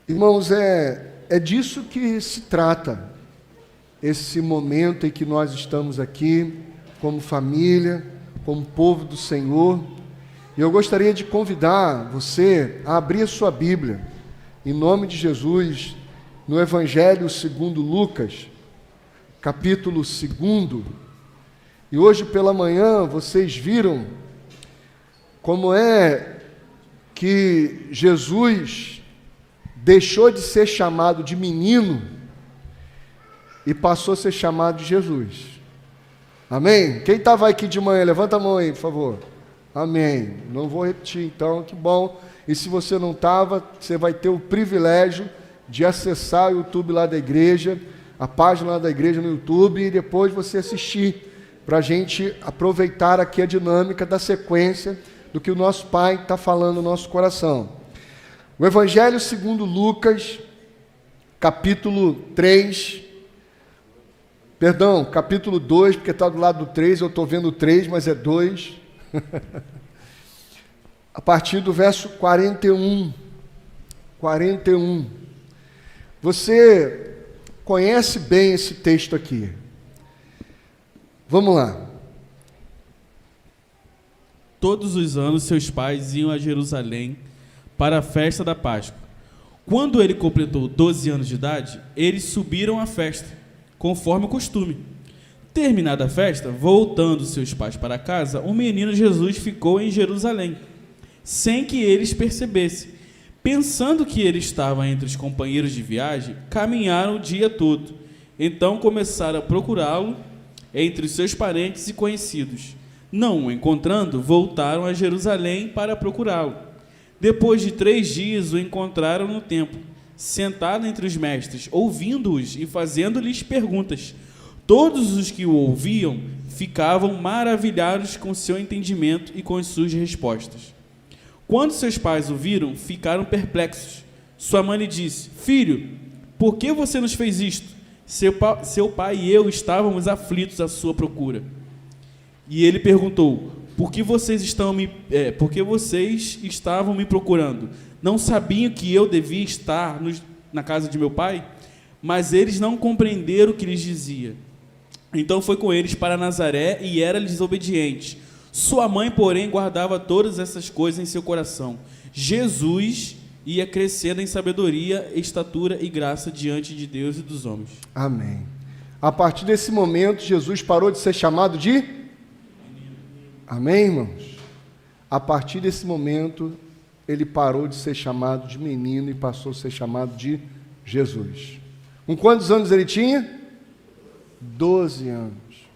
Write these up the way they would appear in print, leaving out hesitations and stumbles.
Irmãos, é disso que se trata, esse momento em que nós estamos aqui, como família, como povo do Senhor. E eu gostaria de convidar você a abrir a sua Bíblia, em nome de Jesus, no Evangelho segundo Lucas, capítulo 2. E hoje pela manhã vocês viram como é que Jesus deixou de ser chamado de menino e passou a ser chamado de Jesus. Amém? Quem estava aqui de manhã, levanta a mão aí, por favor. Amém. Não vou repetir então, que bom. E se você não estava, você vai ter o privilégio de acessar o YouTube lá da igreja, a página lá da igreja no YouTube, e depois você assistir, para a gente aproveitar aqui a dinâmica da sequência do que o nosso Pai está falando no nosso coração. O Evangelho segundo Lucas, capítulo 2, porque está do lado do 3, eu estou vendo o 3, mas é 2. A partir do verso 41. Você conhece bem esse texto aqui. Vamos lá. Todos os anos seus pais iam a Jerusalém para a festa da Páscoa. Quando ele completou 12 anos de idade, eles subiram à festa, conforme o costume. Terminada a festa, voltando seus pais para casa, o menino Jesus ficou em Jerusalém, sem que eles percebessem. Pensando que ele estava entre os companheiros de viagem, caminharam o dia todo. Então começaram a procurá-lo entre os seus parentes e conhecidos. Não o encontrando, voltaram a Jerusalém para procurá-lo. Depois de 3 dias, o encontraram no templo, sentado entre os mestres, ouvindo-os e fazendo-lhes perguntas. Todos os que o ouviam ficavam maravilhados com seu entendimento e com as suas respostas. Quando seus pais o viram, ficaram perplexos. Sua mãe lhe disse: Filho, por que você nos fez isto? Seu pai e eu estávamos aflitos à sua procura. E ele perguntou: Por que vocês estavam me procurando? Não sabiam que eu devia estar na casa de meu pai? Mas eles não compreenderam o que lhes dizia. Então foi com eles para Nazaré e era-lhes obediente. Sua mãe, porém, guardava todas essas coisas em seu coração. Jesus ia crescendo em sabedoria, estatura e graça diante de Deus e dos homens. Amém. A partir desse momento, Jesus parou de ser chamado de... Amém, irmãos? A partir desse momento, ele parou de ser chamado de menino e passou a ser chamado de Jesus. Com quantos anos ele tinha? 12 anos.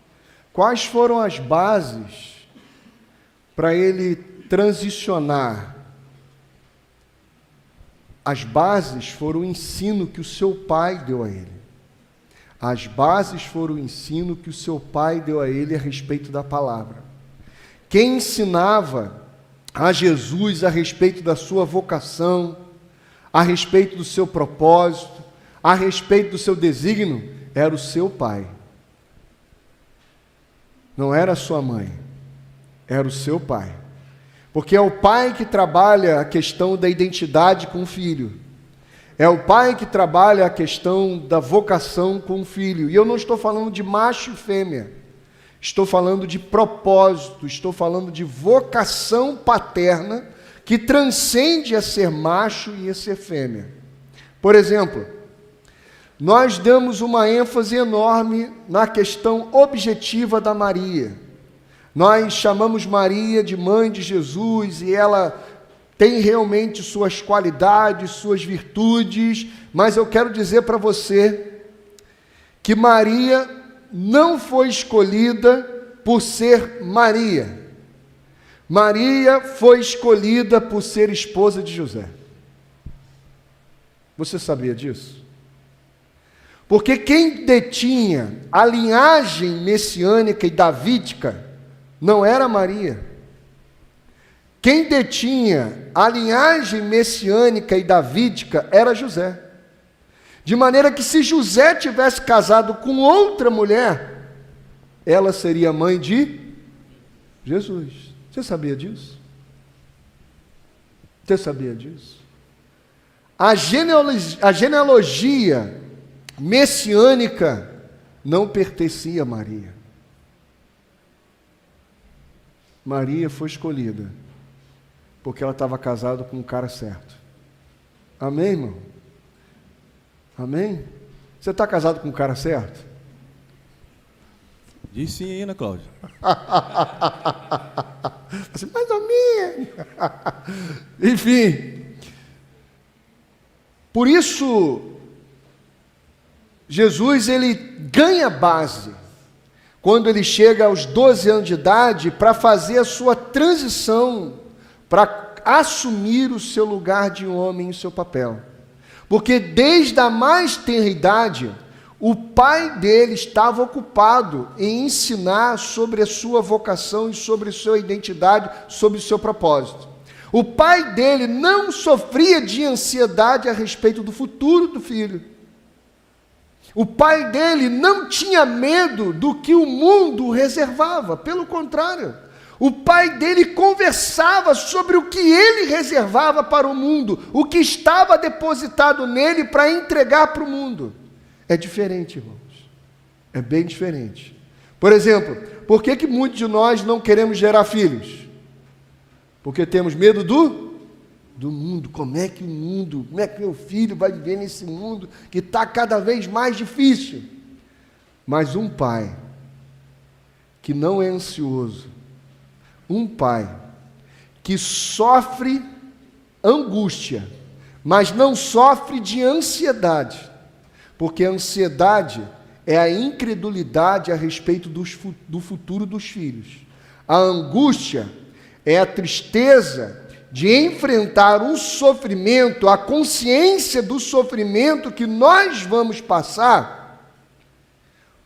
Quais foram as bases para ele transicionar? As bases foram o ensino que o seu pai deu a ele. As bases foram o ensino que o seu pai deu a ele a respeito da palavra. Quem ensinava a Jesus a respeito da sua vocação, a respeito do seu propósito, a respeito do seu desígnio, era o seu pai. Não era a sua mãe, era o seu pai. Porque é o pai que trabalha a questão da identidade com o filho. É o pai que trabalha a questão da vocação com o filho. E eu não estou falando de macho e fêmea. Estou falando de propósito, estou falando de vocação paterna que transcende a ser macho e a ser fêmea. Por exemplo, nós damos uma ênfase enorme na questão objetiva da Maria. Nós chamamos Maria de mãe de Jesus e ela tem realmente suas qualidades, suas virtudes, mas eu quero dizer para você que Maria não foi escolhida por ser Maria. Maria foi escolhida por ser esposa de José. Você sabia disso? Porque quem detinha a linhagem messiânica e davídica não era Maria. Quem detinha a linhagem messiânica e davídica era José. De maneira que se José tivesse casado com outra mulher, ela seria mãe de Jesus. Você sabia disso? Você sabia disso? A genealogia messiânica não pertencia a Maria. Maria foi escolhida porque ela estava casada com o cara certo. Amém, irmão? Amém? Você está casado com o cara certo? Diz sim aí, Ana Cláudia. Assim, mais ou menos. Enfim. Por isso, Jesus, ele ganha base quando ele chega aos 12 anos de idade para fazer a sua transição, para assumir o seu lugar de homem e o seu papel. Porque desde a mais tenra idade, o pai dele estava ocupado em ensinar sobre a sua vocação e sobre a sua identidade, sobre o seu propósito. O pai dele não sofria de ansiedade a respeito do futuro do filho. O pai dele não tinha medo do que o mundo reservava, pelo contrário. O pai dele conversava sobre o que ele reservava para o mundo, o que estava depositado nele para entregar para o mundo. É diferente, irmãos. É bem diferente. Por exemplo, por que muitos de nós não queremos gerar filhos? Porque temos medo do mundo. Como é que meu filho vai viver nesse mundo que está cada vez mais difícil? Mas um pai que não é ansioso, um pai que sofre angústia, mas não sofre de ansiedade, porque a ansiedade é a incredulidade a respeito do futuro dos filhos. A angústia é a tristeza de enfrentar um sofrimento, a consciência do sofrimento que nós vamos passar,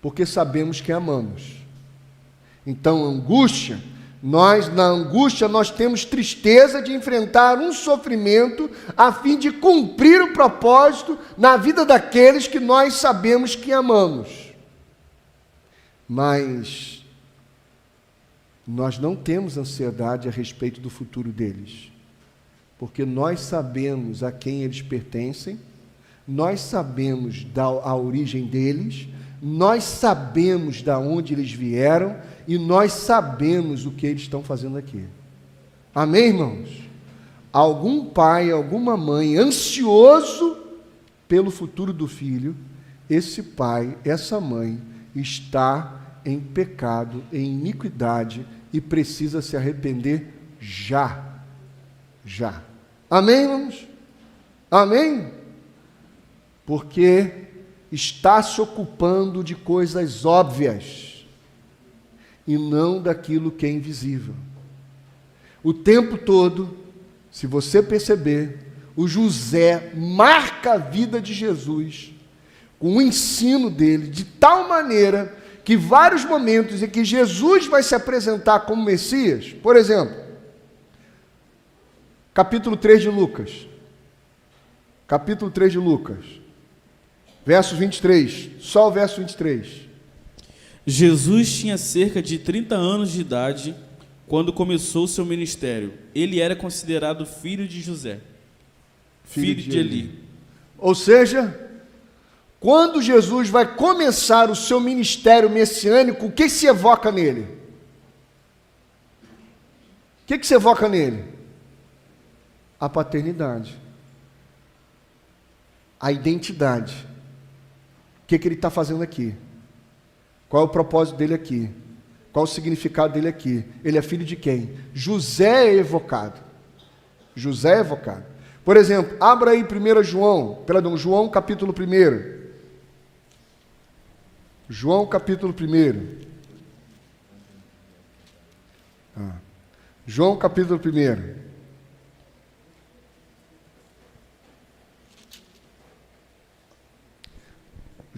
porque sabemos que amamos. Então, angústia, na angústia nós temos tristeza de enfrentar um sofrimento a fim de cumprir o propósito na vida daqueles que nós sabemos que amamos. Mas nós não temos ansiedade a respeito do futuro deles, porque nós sabemos a quem eles pertencem, nós sabemos a origem deles, nós sabemos de onde eles vieram e nós sabemos o que eles estão fazendo aqui. Amém, irmãos? Algum pai, alguma mãe ansioso pelo futuro do filho, esse pai, essa mãe está em pecado, em iniquidade e precisa se arrepender já. Amém, irmãos? Amém? Porque está se ocupando de coisas óbvias e não daquilo que é invisível. O tempo todo, se você perceber, o José marca a vida de Jesus com o ensino dele de tal maneira que vários momentos em que Jesus vai se apresentar como Messias, por exemplo, capítulo 3 de Lucas, verso 23, só o verso 23. Jesus tinha cerca de 30 anos de idade quando começou o seu ministério. Ele era considerado filho de José, filho de Eli. Ou seja, quando Jesus vai começar o seu ministério messiânico, o que se evoca nele? O que se evoca nele? A paternidade, a identidade. O que ele está fazendo aqui? Qual é o propósito dele aqui? Qual o significado dele aqui? Ele é filho de quem? José é evocado. Por exemplo, abra aí João capítulo 1. João capítulo 1. João capítulo 1.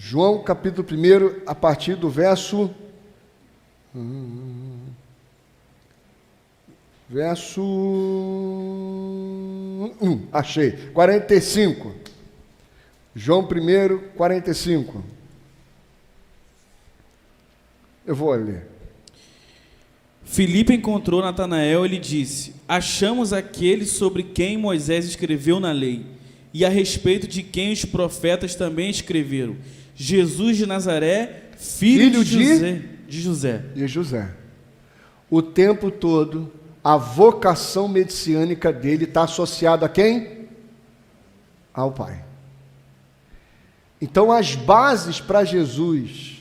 João capítulo 1, a partir do verso 1. Achei. 45. João 1, 45. Eu vou ler. Filipe encontrou Natanael e lhe disse: achamos aquele sobre quem Moisés escreveu na lei e a respeito de quem os profetas também escreveram: Jesus de Nazaré, filho de José. O tempo todo, a vocação messiânica dele está associada a quem? Ao Pai. Então, as bases para Jesus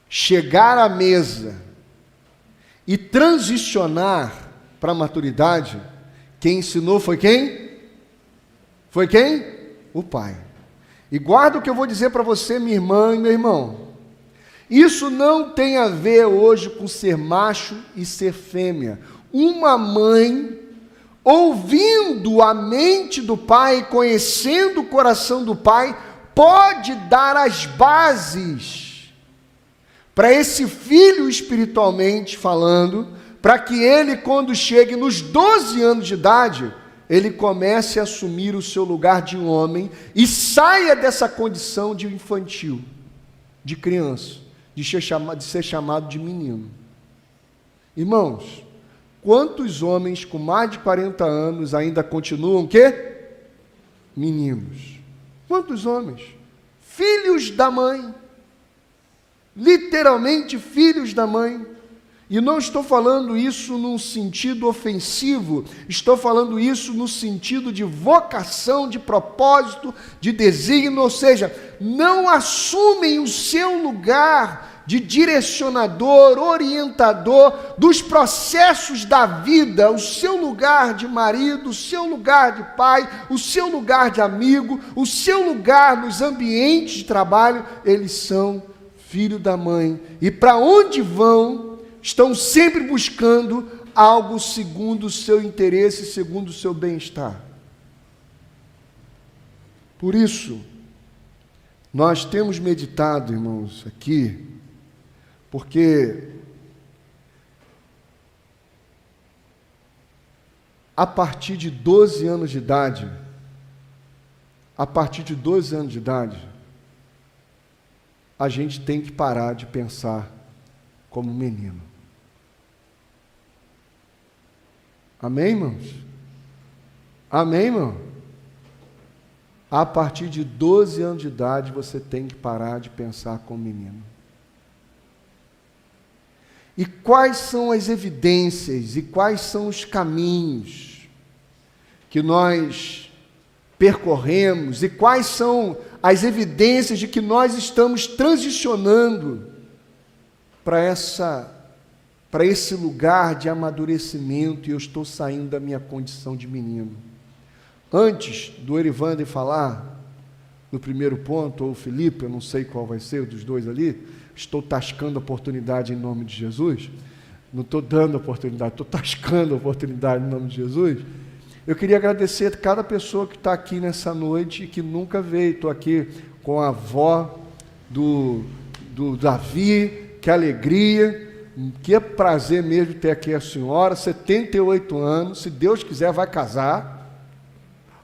chegar à mesa e transicionar para a maturidade, quem ensinou foi quem? Foi quem? O Pai. E guarda o que eu vou dizer para você, minha irmã e meu irmão. Isso não tem a ver hoje com ser macho e ser fêmea. Uma mãe, ouvindo a mente do pai, conhecendo o coração do pai, pode dar as bases para esse filho, espiritualmente falando, para que ele, quando chegue nos 12 anos de idade, ele comece a assumir o seu lugar de homem e saia dessa condição de infantil, de criança, de ser chamado de menino. Irmãos, quantos homens com mais de 40 anos ainda continuam quê? Meninos. Quantos homens? Filhos da mãe. Literalmente filhos da mãe. E não estou falando isso num sentido ofensivo, estou falando isso no sentido de vocação, de propósito, de desígnio, ou seja, não assumem o seu lugar de direcionador, orientador dos processos da vida, o seu lugar de marido, o seu lugar de pai, o seu lugar de amigo, o seu lugar nos ambientes de trabalho. Eles são filho da mãe, e para onde vão, estão sempre buscando algo segundo o seu interesse, segundo o seu bem-estar. Por isso, nós temos meditado, irmãos, aqui, porque a partir de 12 anos de idade, a gente tem que parar de pensar como menino. Amém, irmãos? Amém, irmão? A partir de 12 anos de idade, você tem que parar de pensar como menino. E quais são as evidências e quais são os caminhos que nós percorremos e quais são as evidências de que nós estamos transicionando para esse lugar de amadurecimento, e eu estou saindo da minha condição de menino. Antes do Erivander falar no primeiro ponto, ou o Felipe, eu não sei qual vai ser, dos dois ali, estou tascando a oportunidade em nome de Jesus, não estou dando a oportunidade, estou tascando a oportunidade em nome de Jesus. Eu queria agradecer a cada pessoa que está aqui nessa noite e que nunca veio. Estou aqui com a avó do Davi, que alegria, que prazer mesmo ter aqui a senhora, 78 anos, se Deus quiser vai casar.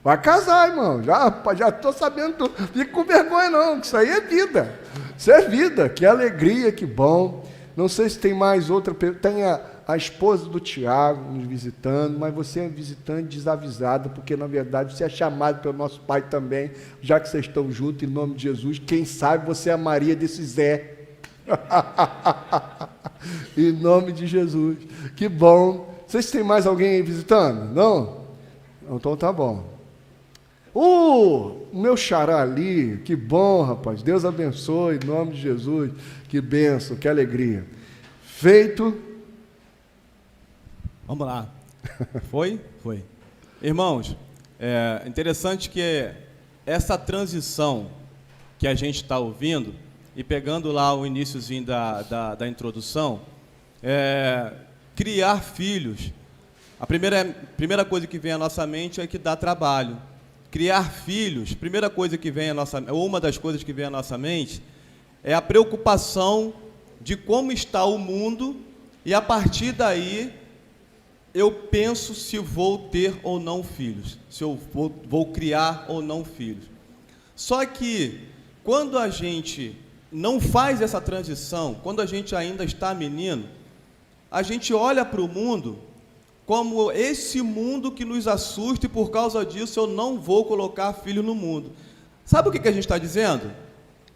Vai casar, irmão, já estou sabendo, não fique com vergonha não, que isso aí é vida, isso é vida, que alegria, que bom. Não sei se tem mais outra, tem a esposa do Tiago nos visitando, mas você é visitante desavisado, porque na verdade você é chamado pelo nosso pai também, já que vocês estão juntos, em nome de Jesus, quem sabe você é a Maria desse Zé. Em nome de Jesus, que bom. Vocês têm mais alguém aí visitando? Não? Então tá bom. O meu xará ali, que bom, rapaz, Deus abençoe, em nome de Jesus, que bênção, que alegria. Feito. Vamos lá. Foi? Foi. Irmãos, é interessante que essa transição que a gente está ouvindo, e pegando lá o iniciozinho da introdução, criar filhos, a primeira coisa que vem à nossa mente é que dá trabalho. Criar filhos, primeira coisa que vem à nossa, ou uma das coisas que vem à nossa mente, é a preocupação de como está o mundo, e a partir daí eu penso se vou ter ou não filhos, se eu vou criar ou não filhos. Só que quando a gente não faz essa transição, quando a gente ainda está menino, a gente olha para o mundo como esse mundo que nos assusta e por causa disso eu não vou colocar filho no mundo. Sabe o que a gente está dizendo?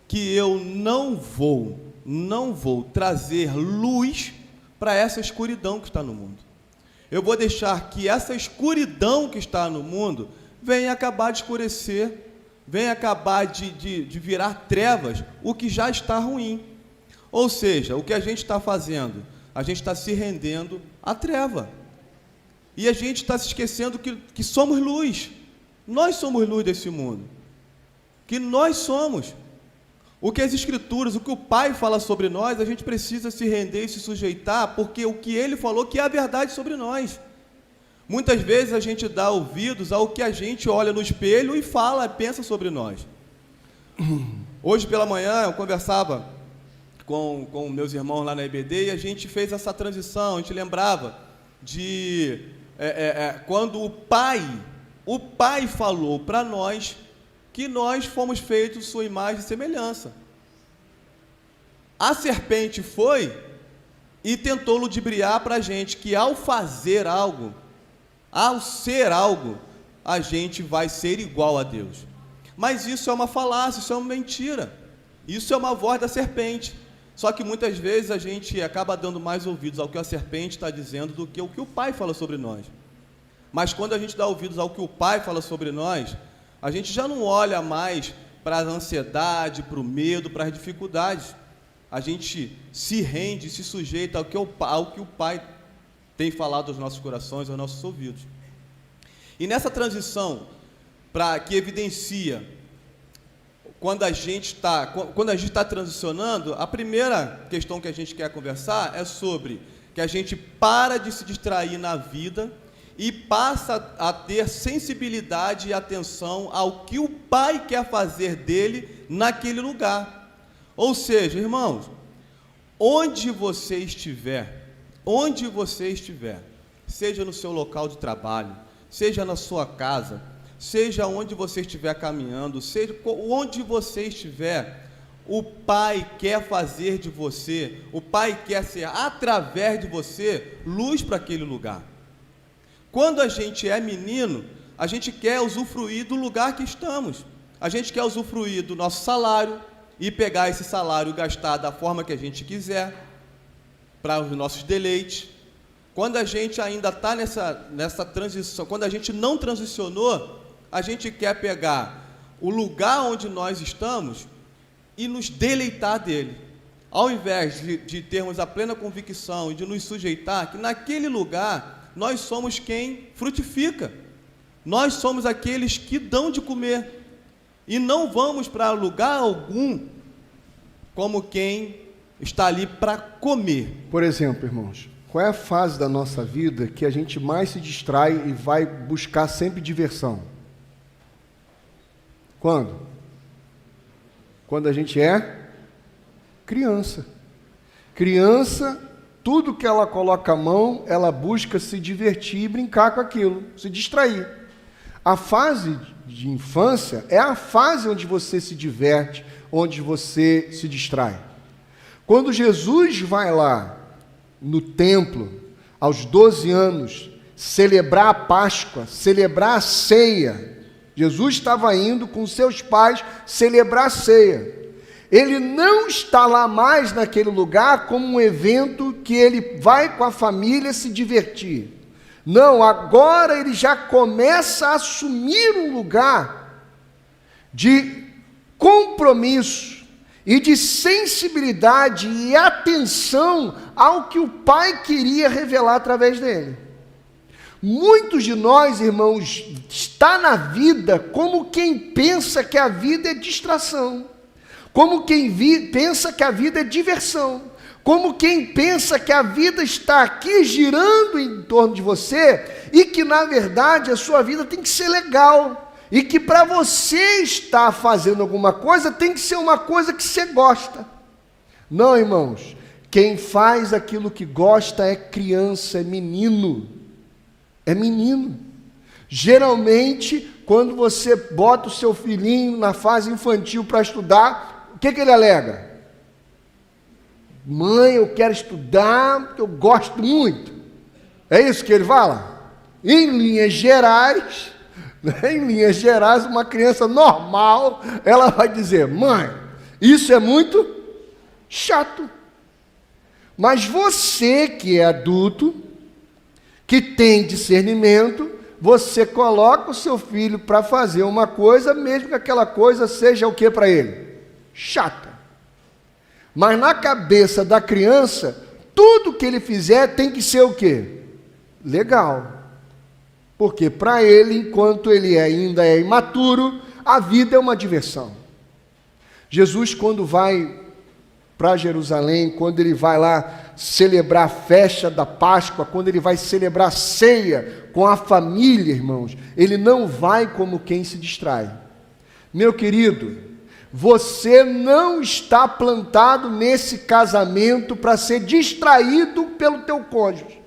Que eu não vou trazer luz para essa escuridão que está no mundo. Eu vou deixar que essa escuridão que está no mundo venha acabar de escurecer, venha acabar de virar trevas, o que já está ruim. Ou seja, o que a gente está fazendo? A gente está se rendendo à treva. E a gente está se esquecendo que somos luz. Nós somos luz desse mundo. Que nós somos. O que as Escrituras, o que o Pai fala sobre nós, a gente precisa se render e se sujeitar, porque o que Ele falou que é a verdade sobre nós. Muitas vezes a gente dá ouvidos ao que a gente olha no espelho e fala, pensa sobre nós. Hoje pela manhã eu conversava com meus irmãos lá na EBD e a gente fez essa transição, a gente lembrava de quando o Pai falou para nós que nós fomos feitos sua imagem e semelhança. A serpente foi e tentou ludibriar para a gente que ao fazer algo, ao ser algo, a gente vai ser igual a Deus. Mas isso é uma falácia, isso é uma mentira. Isso é uma voz da serpente. Só que muitas vezes a gente acaba dando mais ouvidos ao que a serpente está dizendo do que o que o Pai fala sobre nós. Mas quando a gente dá ouvidos ao que o Pai fala sobre nós, a gente já não olha mais para a ansiedade, para o medo, para as dificuldades. A gente se rende, se sujeita ao que o Pai tem falado aos nossos corações, aos nossos ouvidos. E nessa transição, que evidencia quando a gente está transicionando, a primeira questão que a gente quer conversar é sobre que a gente para de se distrair na vida e passa a ter sensibilidade e atenção ao que o Pai quer fazer dele naquele lugar. Ou seja, irmãos, onde você estiver, seja no seu local de trabalho, seja na sua casa, seja onde você estiver caminhando, seja onde você estiver, o Pai quer fazer de você, o Pai quer ser, através de você, luz para aquele lugar. Quando a gente é menino, a gente quer usufruir do lugar que estamos. A gente quer usufruir do nosso salário e pegar esse salário e gastar da forma que a gente quiser, para os nossos deleites. Quando a gente ainda está nessa transição, quando a gente não transicionou, a gente quer pegar o lugar onde nós estamos e nos deleitar dele. Ao invés de termos a plena convicção e de nos sujeitar que naquele lugar nós somos quem frutifica, nós somos aqueles que dão de comer, e não vamos para lugar algum como quem está ali para comer. Por exemplo, irmãos, qual é a fase da nossa vida que a gente mais se distrai e vai buscar sempre diversão? Quando? Quando a gente é criança. Criança, tudo que ela coloca a mão, ela busca se divertir e brincar com aquilo, se distrair. A fase de infância é a fase onde você se diverte, onde você se distrai. Quando Jesus vai lá no templo, aos 12 anos, celebrar a Páscoa, celebrar a ceia, Jesus estava indo com seus pais celebrar a ceia. Ele não está lá mais naquele lugar como um evento que ele vai com a família se divertir. Não, agora ele já começa a assumir um lugar de compromisso e de sensibilidade e atenção ao que o Pai queria revelar através dele. Muitos de nós, irmãos, está na vida como quem pensa que a vida é distração, como quem pensa que a vida é diversão, como quem pensa que a vida está aqui girando em torno de você e que, na verdade, a sua vida tem que ser legal e que para você estar fazendo alguma coisa tem que ser uma coisa que você gosta. Não, irmãos, quem faz aquilo que gosta é criança, é menino. É menino. Geralmente, quando você bota o seu filhinho na fase infantil para estudar, o que ele alega? Mãe, eu quero estudar porque eu gosto muito. É isso que ele fala? Em linhas gerais, né? Em linhas gerais, uma criança normal, ela vai dizer: mãe, isso é muito chato. Mas você que é adulto, que tem discernimento, você coloca o seu filho para fazer uma coisa, mesmo que aquela coisa seja o que para ele? Chata. Mas na cabeça da criança, tudo que ele fizer tem que ser o quê? Legal. Porque para ele, enquanto ele ainda é imaturo, a vida é uma diversão. Jesus, quando vai para Jerusalém, quando ele vai lá celebrar a festa da Páscoa, quando ele vai celebrar a ceia com a família, irmãos, ele não vai como quem se distrai. Meu querido, você não está plantado nesse casamento para ser distraído pelo teu cônjuge.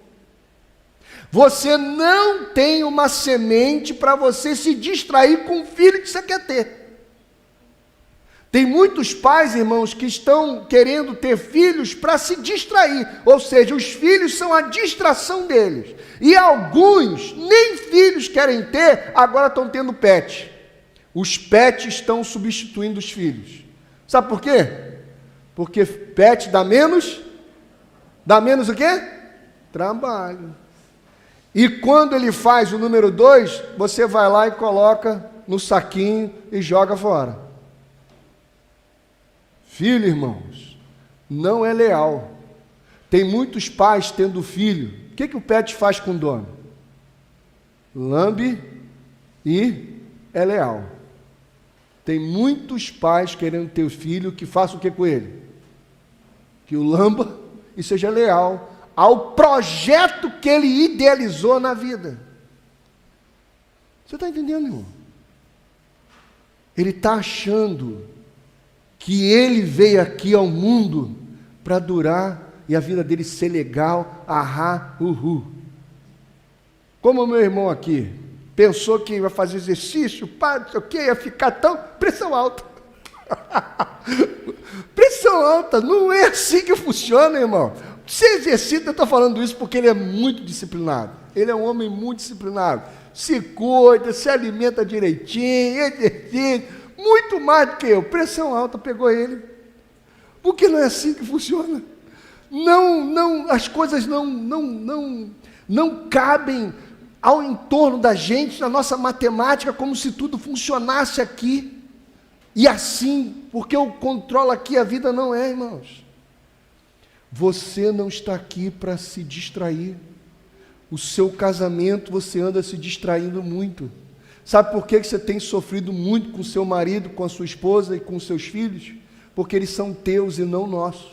Você não tem uma semente para você se distrair com o filho que você quer ter. Tem muitos pais, irmãos, que estão querendo ter filhos para se distrair, ou seja, os filhos são a distração deles. E alguns nem filhos querem ter, agora estão tendo pet. Os pets estão substituindo os filhos. Sabe por quê? Porque pet dá menos o quê? Trabalho. E quando ele faz o número 2, você vai lá e coloca no saquinho e joga fora. Filho, irmãos, não é leal. Tem muitos pais tendo filho. O que o pet faz com o dono? Lambe e é leal. Tem muitos pais querendo ter filho que façam o que com ele? Que o lamba e seja leal ao projeto que ele idealizou na vida. Você está entendendo, irmão? Ele está achando que ele veio aqui ao mundo para durar e a vida dele ser legal, ahá, uhu. Como o meu irmão aqui pensou que ia fazer exercício, pá, não sei o quê, ia ficar tão... pressão alta. Pressão alta, não é assim que funciona, irmão. Se exercita, eu estou falando isso porque ele é muito disciplinado. Ele é um homem muito disciplinado. Se cuida, se alimenta direitinho, exercício. Muito mais do que eu. Pressão alta pegou ele. Porque não é assim que funciona. Não, as coisas não cabem ao entorno da gente, na nossa matemática, como se tudo funcionasse aqui. E assim, porque eu controlo aqui, a vida não é, irmãos. Você não está aqui para se distrair. O seu casamento, você anda se distraindo muito. Sabe por que você tem sofrido muito com seu marido, com a sua esposa e com os seus filhos? Porque eles são teus e não nossos.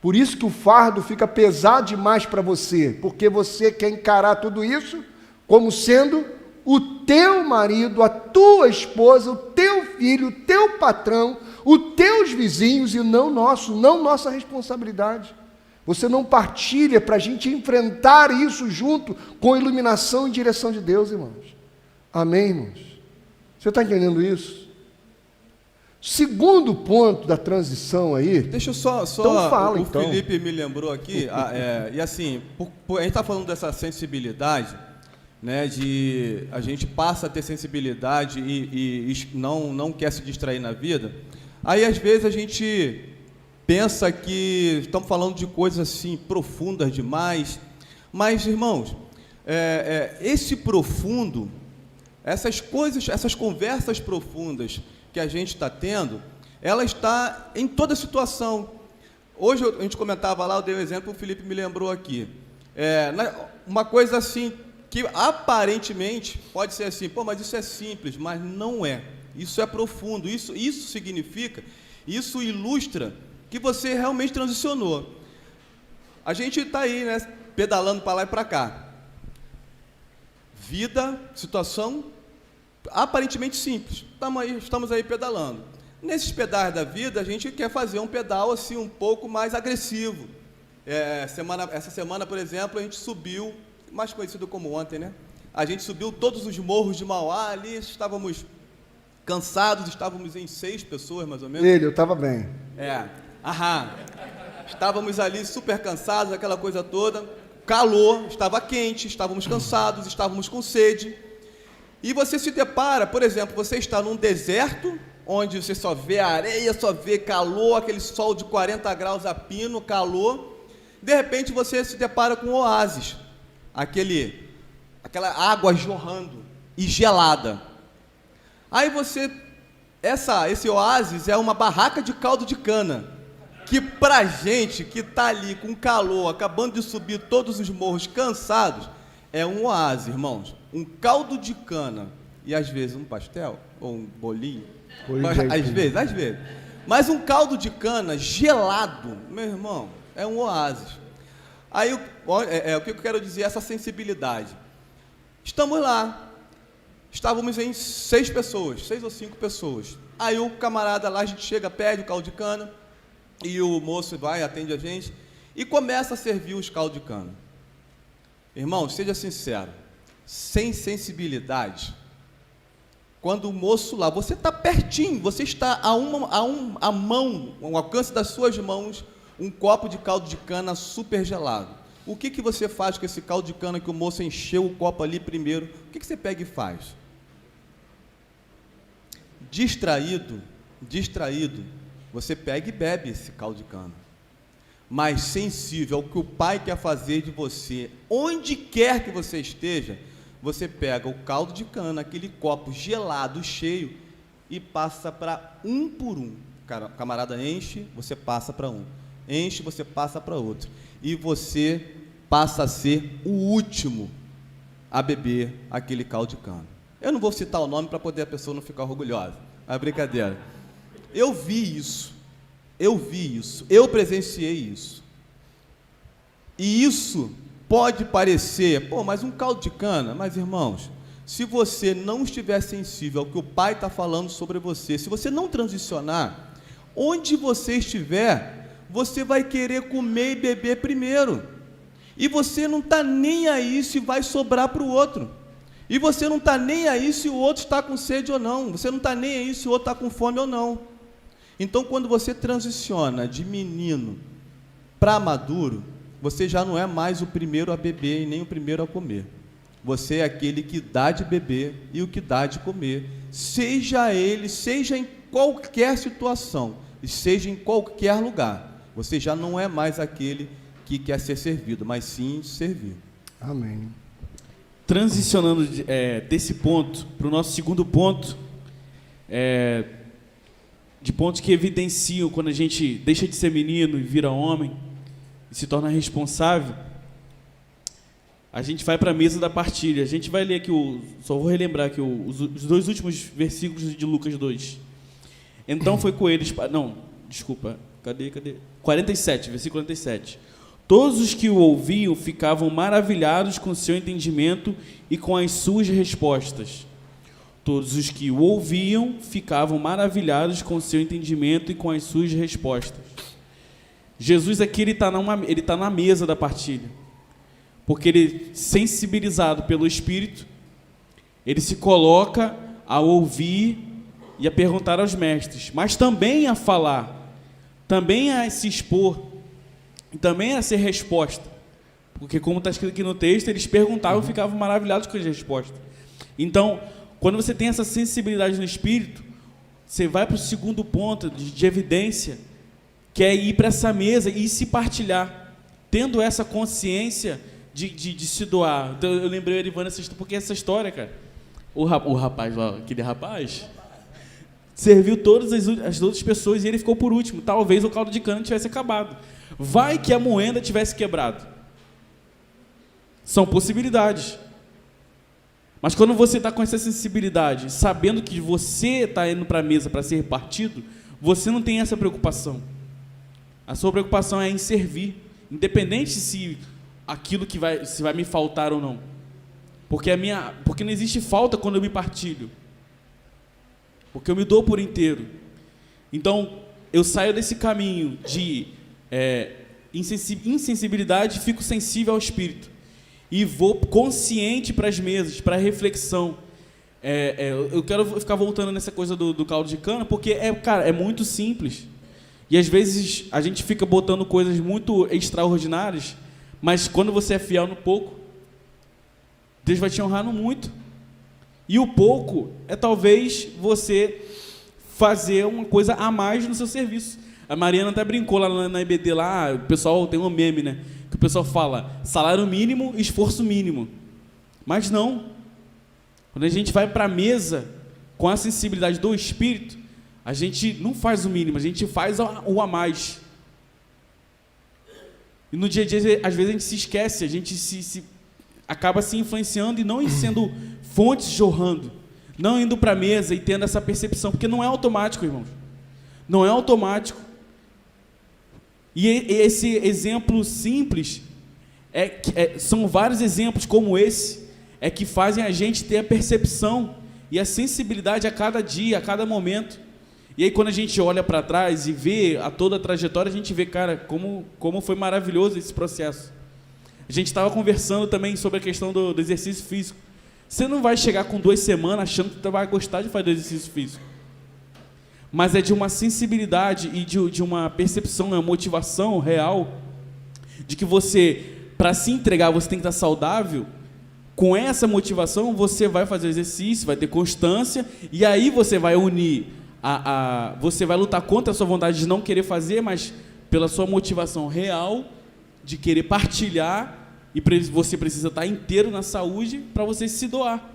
Por isso que o fardo fica pesado demais para você, porque você quer encarar tudo isso como sendo o teu marido, a tua esposa, o teu filho, o teu patrão, os teus vizinhos e não nosso, não nossa responsabilidade. Você não partilha para a gente enfrentar isso junto com iluminação e direção de Deus, irmãos. Amém, irmãos? Você está entendendo isso? Segundo ponto da transição aí... Deixa eu só então fala, o Felipe me lembrou aqui, e assim, a gente está falando dessa sensibilidade, né, de a gente passa a ter sensibilidade e não quer se distrair na vida. Aí, às vezes, a gente... pensa que estamos falando de coisas assim profundas demais, mas, irmãos, esse profundo, essas coisas, essas conversas profundas que a gente está tendo, ela está em toda situação. Hoje a gente comentava lá, eu dei um exemplo, o Felipe me lembrou aqui. Uma coisa assim que aparentemente pode ser assim, pô, mas isso é simples, mas não é. Isso é profundo, isso significa, isso ilustra que você realmente transicionou. A gente está aí, né, pedalando para lá e para cá. Vida, situação aparentemente simples. Estamos aí pedalando. Nesses pedais da vida, a gente quer fazer um pedal assim um pouco mais agressivo. Essa semana, por exemplo, a gente subiu, mais conhecido como ontem, né? A gente subiu todos os morros de Mauá, ali estávamos cansados, estávamos em 6 pessoas, mais ou menos. Eu estava bem. Estávamos ali super cansados, aquela coisa toda. calor, estava quente, estávamos cansados, estávamos com sede. E você se depara, por exemplo, você está num deserto, onde você só vê areia, só vê calor, aquele sol de 40 graus a pino, calor. De repente você se depara com um oásis, aquela água jorrando e gelada. Aí esse oásis é uma barraca de caldo de cana, que pra gente que tá ali com calor, acabando de subir todos os morros cansados, é um oásis, irmãos. Um caldo de cana e às vezes um pastel ou um bolinho. Às vezes. Mas um caldo de cana gelado, meu irmão, é um oásis. Aí, o que eu quero dizer é essa sensibilidade. Estamos lá, estávamos em 6 ou 5 pessoas. Aí o camarada lá, a gente chega, pede o caldo de cana, e o moço vai, atende a gente, e começa a servir os caldos de cana. Irmão, seja sincero, sem sensibilidade, quando o moço lá, você está pertinho, você está a mão, ao alcance das suas mãos, um copo de caldo de cana super gelado. O que você faz com esse caldo de cana que o moço encheu o copo ali primeiro? O que você pega e faz? Distraído, você pega e bebe esse caldo de cana. Mas sensível ao que o Pai quer fazer de você, onde quer que você esteja, você pega o caldo de cana, aquele copo gelado, cheio, e passa para um por um. O camarada enche, você passa para um. Enche, você passa para outro. E você passa a ser o último a beber aquele caldo de cana. Eu não vou citar o nome para poder a pessoa não ficar orgulhosa. É brincadeira. Eu vi isso, eu presenciei isso. E isso pode parecer, mas um caldo de cana, mas irmãos, se você não estiver sensível ao que o Pai está falando sobre você, se você não transicionar, onde você estiver, você vai querer comer e beber primeiro. E você não está nem aí se vai sobrar para o outro. E você não está nem aí se o outro está com sede ou não. Você não está nem aí se o outro está com fome ou não. Então, quando você transiciona de menino para maduro, você já não é mais o primeiro a beber e nem o primeiro a comer. Você é aquele que dá de beber e o que dá de comer. Seja em qualquer situação, e seja em qualquer lugar. Você já não é mais aquele que quer ser servido, mas sim servir. Amém. Transicionando desse ponto para o nosso segundo ponto, de pontos que evidenciam quando a gente deixa de ser menino e vira homem e se torna responsável, a gente vai para a mesa da partilha. A gente vai ler aqui, só vou relembrar aqui os 2 últimos versículos de Lucas 2. Então foi com eles... Não, desculpa, cadê? 47, versículo 47. Todos os que o ouviam ficavam maravilhados com o seu entendimento e com as suas respostas. Todos os que o ouviam ficavam maravilhados com o seu entendimento e com as suas respostas. Jesus aqui, ele tá na mesa da partilha. Porque ele, sensibilizado pelo Espírito, ele se coloca a ouvir e a perguntar aos mestres, mas também a falar, também a se expor, e também a ser resposta. Porque, como está escrito aqui no texto, eles perguntavam e ficavam maravilhados com as respostas. Então, quando você tem essa sensibilidade no Espírito, você vai para o segundo ponto de evidência, que é ir para essa mesa e se partilhar, tendo essa consciência de se doar. Então, eu lembrei, Erivana, porque essa história, cara, o rapaz lá, aquele rapaz, serviu todas as outras pessoas e ele ficou por último. Talvez o caldo de cana tivesse acabado. Vai que a moeda tivesse quebrado. São possibilidades. Mas quando você está com essa sensibilidade, sabendo que você está indo para a mesa para ser repartido, você não tem essa preocupação. A sua preocupação é em servir, independente se aquilo se vai me faltar ou não. Porque não existe falta quando eu me partilho. Porque eu me dou por inteiro. Então, eu saio desse caminho de insensibilidade e fico sensível ao Espírito. E vou consciente para as mesas, para a reflexão. Eu quero ficar voltando nessa coisa do caldo de cana, porque, é muito simples. E às vezes a gente fica botando coisas muito extraordinárias Mas quando você é fiel no pouco, Deus vai te honrar no muito. E o pouco é talvez você fazer uma coisa a mais no seu serviço. A Mariana até brincou lá na IBD, lá, o pessoal tem um meme, né? Que o pessoal fala, salário mínimo, esforço mínimo. Mas não. Quando a gente vai para a mesa com a sensibilidade do Espírito, a gente não faz o mínimo, a gente faz o a mais. E no dia a dia, às vezes a gente se esquece, a gente acaba se influenciando e não sendo fontes jorrando, não indo para a mesa e tendo essa percepção, porque não é automático, irmãos. Não é automático. E esse exemplo simples, são vários exemplos como esse, que fazem a gente ter a percepção e a sensibilidade a cada dia, a cada momento. E aí quando a gente olha para trás e vê toda a trajetória, a gente vê, cara, como foi maravilhoso esse processo. A gente estava conversando também sobre a questão do exercício físico. Você não vai chegar com 2 semanas achando que você vai gostar de fazer exercício físico. Mas é de uma sensibilidade e de uma percepção, uma motivação real, de que você, para se entregar, você tem que estar saudável. Com essa motivação, você vai fazer exercício, vai ter constância, e aí você vai unir, você vai lutar contra a sua vontade de não querer fazer, mas pela sua motivação real, de querer partilhar, e você precisa estar inteiro na saúde para você se doar.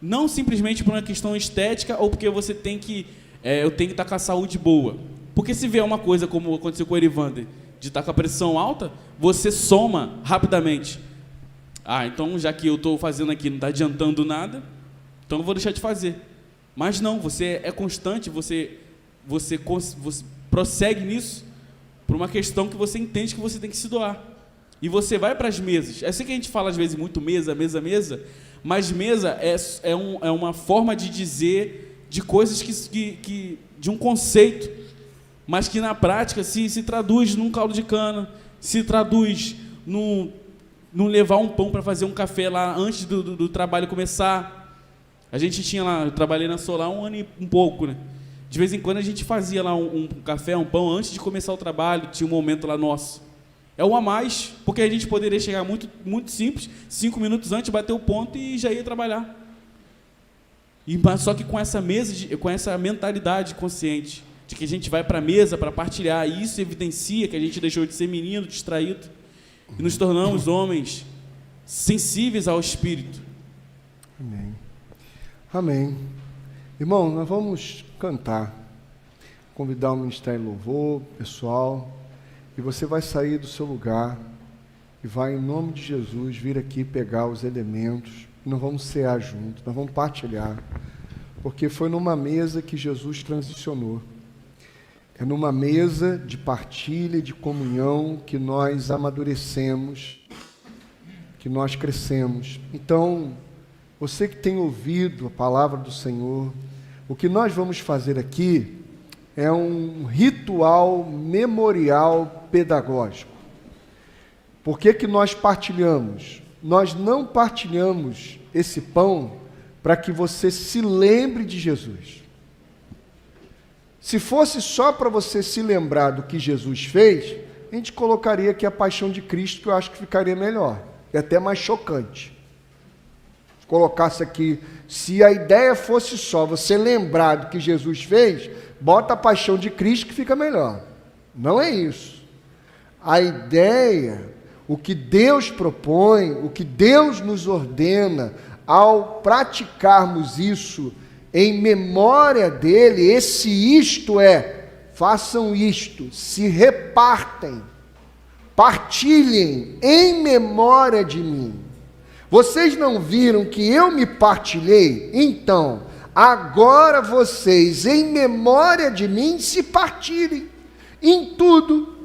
Não simplesmente por uma questão estética, ou porque você tem que... eu tenho que estar com a saúde boa. Porque se vier uma coisa como aconteceu com o Erivander, de estar com a pressão alta, você soma rapidamente. Então já que eu estou fazendo aqui não está adiantando nada, então eu vou deixar de fazer. Mas não, você é constante, você prossegue nisso por uma questão que você entende que você tem que se doar. E você vai para as mesas. É assim que a gente fala às vezes muito mesa, mas mesa é uma forma de dizer de coisas que de um conceito, mas que na prática se traduz num caldo de cana, se traduz num levar um pão para fazer um café lá antes do trabalho começar. A gente tinha lá, eu trabalhei na Solar 1 ano e um pouco, né? De vez em quando a gente fazia lá um café, um pão antes de começar o trabalho, tinha um momento lá nosso. É o a mais, porque a gente poderia chegar muito, muito simples, 5 minutos antes, bater o ponto e já ia trabalhar. Só que com essa mentalidade consciente, de que a gente vai para a mesa para partilhar, e isso evidencia que a gente deixou de ser menino, distraído, e nos tornamos homens sensíveis ao Espírito. Amém. Amém. Irmão, nós vamos cantar, convidar o Ministério Louvor, pessoal, e você vai sair do seu lugar e vai, em nome de Jesus, vir aqui pegar os elementos, e nós vamos cear juntos, nós vamos partilhar, porque foi numa mesa que Jesus transicionou. É numa mesa de partilha e de comunhão que nós amadurecemos, que nós crescemos. Então, você que tem ouvido a palavra do Senhor, o que nós vamos fazer aqui é um ritual memorial pedagógico. Por que nós partilhamos? Nós não partilhamos esse pão para que você se lembre de Jesus. Se fosse só para você se lembrar do que Jesus fez, a gente colocaria aqui a paixão de Cristo, que eu acho que ficaria melhor, e até mais chocante. Se colocasse aqui, se a ideia fosse só você lembrar do que Jesus fez, bota a paixão de Cristo que fica melhor. Não é isso. A ideia, o que Deus propõe, o que Deus nos ordena, ao praticarmos isso em memória dele, façam isto, se repartem, partilhem em memória de mim. Vocês não viram que eu me partilhei? Então, agora vocês, em memória de mim, se partilhem em tudo.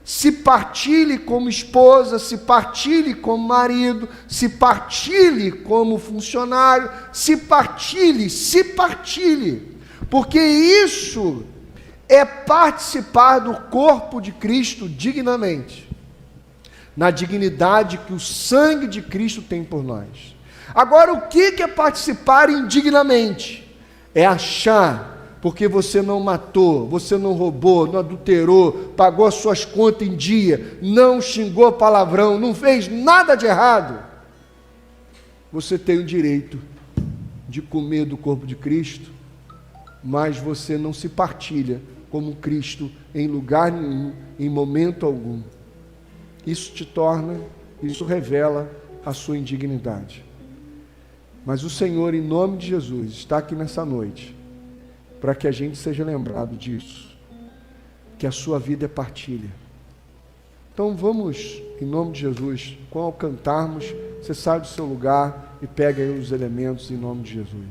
Se partilhe como esposa, se partilhe como marido, se partilhe como funcionário, se partilhe, porque isso é participar do corpo de Cristo dignamente, na dignidade que o sangue de Cristo tem por nós. Agora, o que é participar indignamente? É achar, porque você não matou, você não roubou, não adulterou, pagou as suas contas em dia, não xingou palavrão, não fez nada de errado, você tem o direito de comer do corpo de Cristo, mas você não se partilha como Cristo em lugar nenhum, em momento algum. Isso revela a sua indignidade. Mas o Senhor, em nome de Jesus, está aqui nessa noite, para que a gente seja lembrado disso, que a sua vida é partilha. Então vamos, em nome de Jesus, quando cantarmos, você sai do seu lugar e pega aí os elementos em nome de Jesus.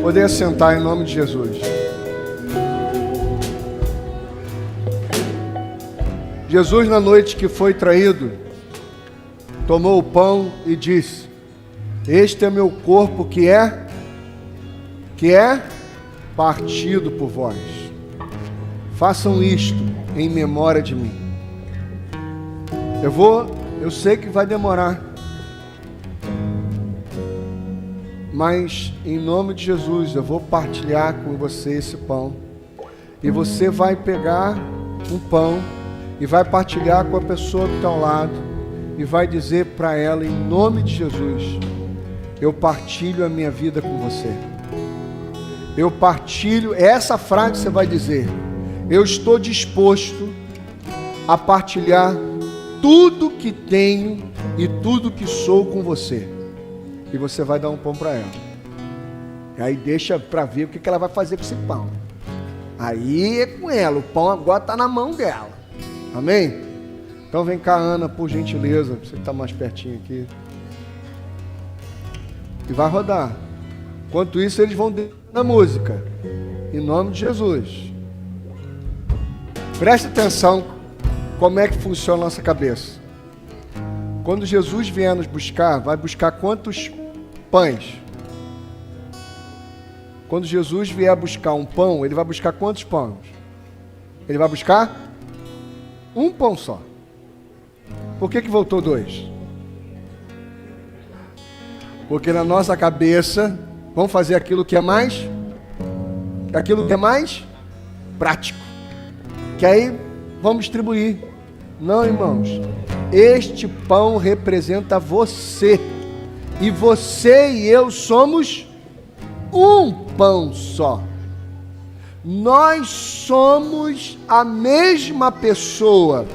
Poder sentar em nome de Jesus. Jesus, na noite que foi traído, tomou o pão e disse: este é meu corpo que é partido por vós. Façam isto em memória de mim. Eu sei que vai demorar, mas em nome de Jesus eu vou partilhar com você esse pão, e você vai pegar um pão e vai partilhar com a pessoa que está ao lado e vai dizer para ela, em nome de Jesus: eu partilho a minha vida com você. Eu partilho, essa frase você vai dizer: eu estou disposto a partilhar tudo que tenho e tudo que sou com você. E você vai dar um pão para ela. E aí deixa para ver o que ela vai fazer com esse pão. Aí é com ela, o pão agora está na mão dela. Amém? Então vem cá, Ana, por gentileza, você que está mais pertinho aqui. E vai rodar. Enquanto isso, eles vão na música. Em nome de Jesus. Preste atenção como é que funciona a nossa cabeça. Quando Jesus vier nos buscar, vai buscar quantos pães? Quando Jesus vier buscar um pão, ele vai buscar quantos pães? Ele vai buscar um pão só. Por que voltou 2? Porque na nossa cabeça, vamos fazer aquilo que é mais prático. Que aí vamos distribuir. Não, irmãos. Este pão representa você. E você e eu somos um pão só. Nós somos a mesma pessoa.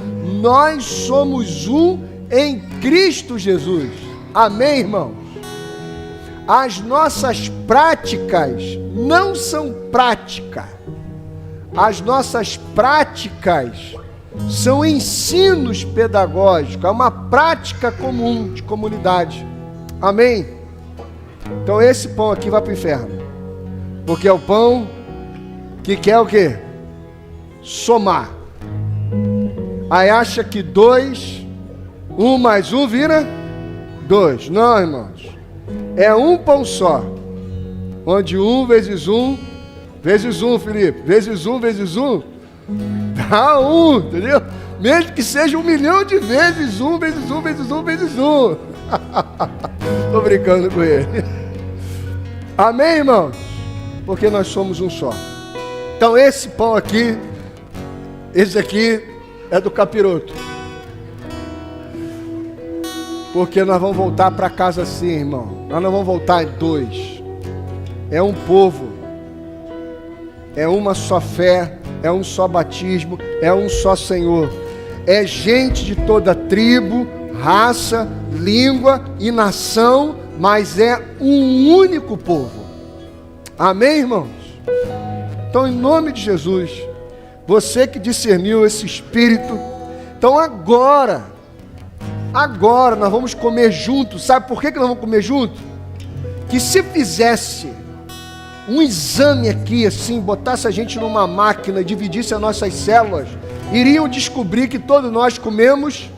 Nós somos um em Cristo Jesus. Amém, irmãos? As nossas práticas não são prática. As nossas práticas são ensinos pedagógicos. É uma prática comum de comunidade. Amém? Então esse pão aqui vai para o inferno. Porque é o pão que quer o quê? Somar. Aí acha que 2, 1 mais 1 vira 2. Não, irmãos. É um pão só. Onde 1 vezes 1, Felipe. Vezes 1, dá 1, entendeu? Mesmo que seja 1 milhão de vezes 1, vezes 1, vezes 1, vezes 1. Estou brincando com ele. Amém, irmãos? Porque nós somos um só. Então esse pão aqui, esse aqui é do capiroto. Porque nós vamos voltar para casa assim, irmão. Nós não vamos voltar em 2. É um povo. É uma só fé. É um só batismo. É um só Senhor. É gente de toda tribo, raça, língua e nação, mas é um único povo. Amém, irmãos? Então, em nome de Jesus, você que discerniu esse Espírito, então agora nós vamos comer juntos. Sabe por que nós vamos comer juntos? Que se fizesse um exame aqui, assim, botasse a gente numa máquina, dividisse as nossas células, iriam descobrir que todos nós comemos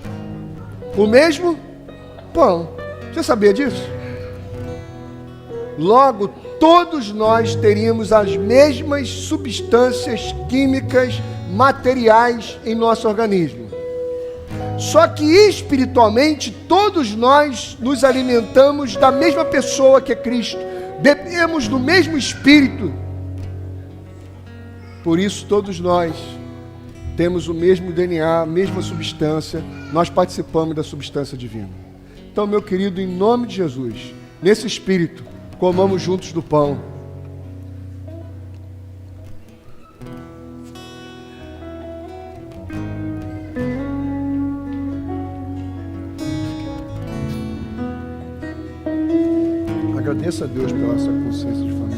o mesmo pão. Você sabia disso? Logo, todos nós teríamos as mesmas substâncias químicas, materiais em nosso organismo. Só que espiritualmente, todos nós nos alimentamos da mesma pessoa que é Cristo. bebemos do mesmo Espírito. Por isso todos nós temos o mesmo DNA, a mesma substância, nós participamos da substância divina. Então, meu querido, em nome de Jesus, nesse Espírito, comamos juntos do pão. Agradeça a Deus pela essa consciência de família.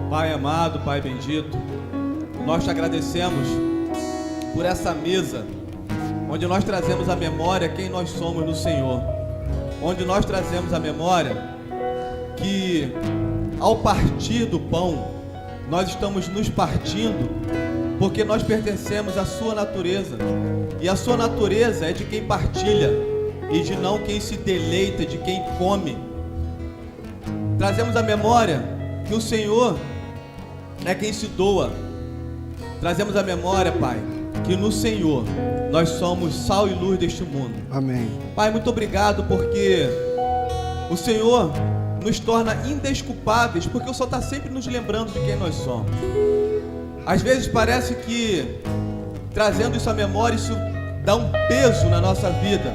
Pai amado, Pai bendito, nós te agradecemos por essa mesa, onde nós trazemos à memória quem nós somos no Senhor, onde nós trazemos à memória que ao partir do pão, nós estamos nos partindo porque nós pertencemos à sua natureza, e a sua natureza é de quem partilha e de não quem se deleita, de quem come. Trazemos à memória que o Senhor é quem se doa. Trazemos à memória, Pai, que no Senhor nós somos sal e luz deste mundo. Amém. Pai, muito obrigado porque o Senhor nos torna indesculpáveis, porque o Senhor está sempre nos lembrando de quem nós somos. Às vezes parece que trazendo isso à memória, isso dá um peso na nossa vida,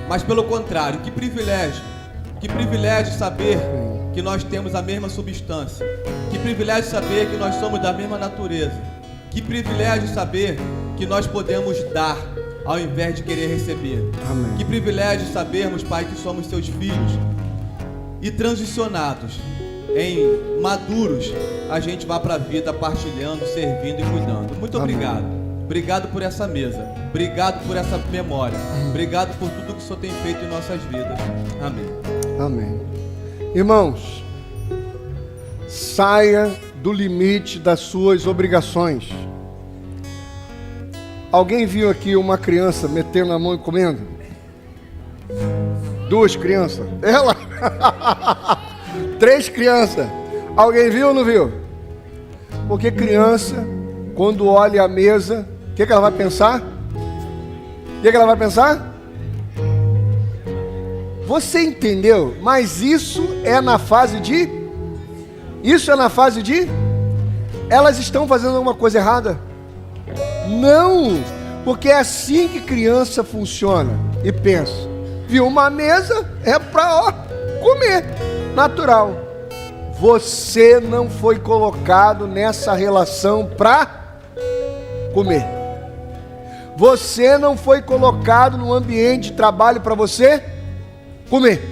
mas pelo contrário, que privilégio saber que nós temos a mesma substância, que privilégio saber que nós somos da mesma natureza, que privilégio saber que nós podemos dar ao invés de querer receber. Amém. Que privilégio sabermos, Pai, que somos seus filhos e transicionados em maduros, a gente vai para a vida partilhando, servindo e cuidando. Muito obrigado. Amém. Obrigado por essa mesa, obrigado por essa memória, obrigado por tudo que o Senhor tem feito em nossas vidas. Amém. Amém. Irmãos, saia do limite das suas obrigações. Alguém viu aqui uma criança metendo a mão e comendo? 2 crianças. Ela? 3 crianças. Alguém viu ou não viu? Porque criança, quando olha a mesa, o que ela vai pensar? O que ela vai pensar? Você entendeu? Mas isso é na fase de... Elas estão fazendo alguma coisa errada? Não! Porque é assim que criança funciona e pensa. Viu uma mesa, é para comer. Natural. Você não foi colocado nessa relação para comer. Você não foi colocado no ambiente de trabalho para você comer.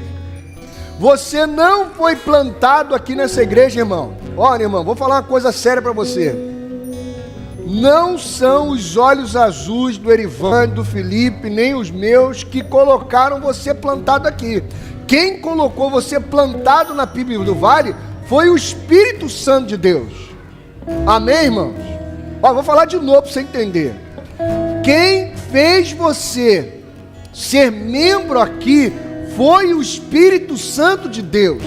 Você não foi plantado aqui nessa igreja, irmão. Olha, irmão, vou falar uma coisa séria para você. Não são os olhos azuis do Erivande, do Felipe, nem os meus que colocaram você plantado aqui. Quem colocou você plantado na PIB do Vale foi o Espírito Santo de Deus. Amém, irmãos? Ó, vou falar de novo para você entender. Quem fez você ser membro aqui foi o Espírito Santo de Deus.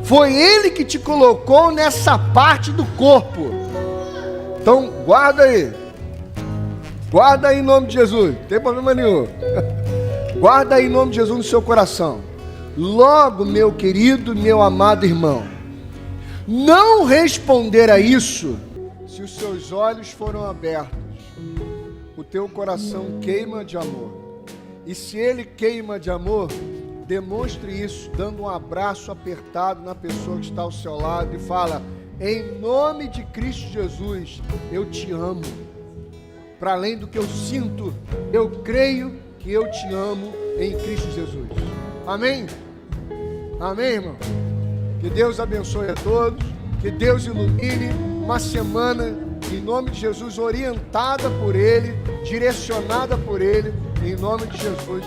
Foi Ele que te colocou nessa parte do corpo. Então, guarda aí. Guarda aí em nome de Jesus. Não tem problema nenhum. Guarda aí em nome de Jesus no seu coração. Logo, meu querido, meu amado irmão, não responder a isso se os seus olhos foram abertos, o teu coração queima de amor. E se ele queima de amor, demonstre isso dando um abraço apertado na pessoa que está ao seu lado e fala: em nome de Cristo Jesus, eu te amo. Para além do que eu sinto, eu creio que eu te amo em Cristo Jesus. Amém? Amém, irmão? Que Deus abençoe a todos, que Deus ilumine uma semana, em nome de Jesus, orientada por Ele, direcionada por Ele, em nome de Jesus.